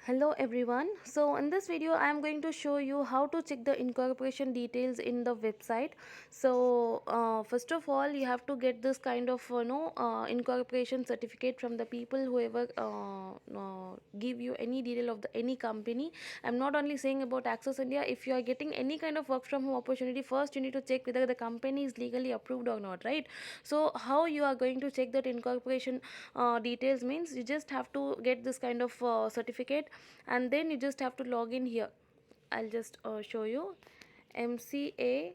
Hello everyone. So in this video I am going to show you how to check the incorporation details in the website. So first of all you have to get this kind of incorporation certificate from the people whoever give you any detail of the any company. I'm not only saying about Access India. If you are getting any kind of work from home opportunity, first you need to check whether the company is legally approved or not, right? So how you are going to check that incorporation details means you just have to get this kind of certificate, and then you just have to log in here. I'll just show you mca.gov.in.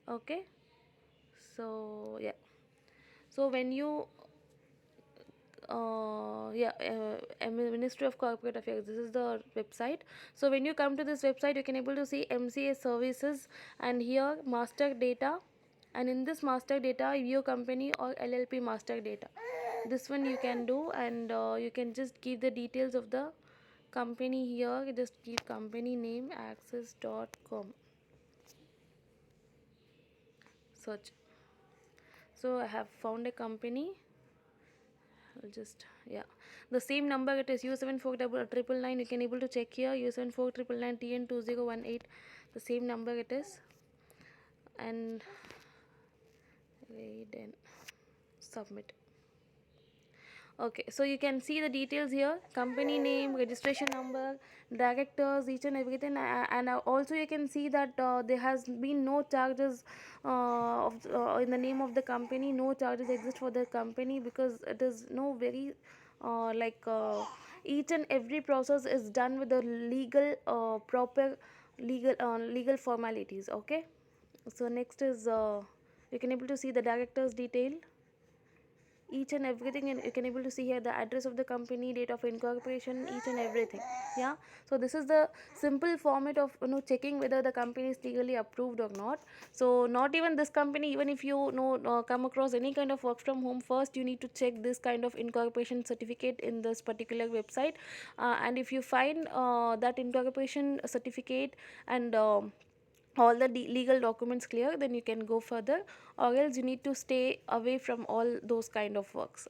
Okay, so yeah, so when you Ministry of Corporate Affairs, this is the website. So when you come to this website, you can able to see MCA services, and here master data, and in this master data view company or LLP master data. This one you can do, and you can just give the details of the company here. Just give company name access.com, search. So I have found a company. I'll just, yeah, the same number, it is U749999. You can able to check here, U749999TN2018, the same number it is. And wait, and submit. Okay, so you can see the details here: company name, registration number, directors, each and everything. And also you can see that there has been no charges in the name of the company. No charges exist for the company, because it is no very each and every process is done with the legal proper legal formalities. Okay, so next is you can able to see the directors detail, each and everything, and you can able to see here the address of the company, date of incorporation, each and everything. Yeah, so this is the simple format of checking whether the company is legally approved or not. So not even this company, even if you come across any kind of work from home, first you need to check this kind of incorporation certificate in this particular website. And if you find that incorporation certificate and all the legal documents clear, then you can go further, or else you need to stay away from all those kind of works.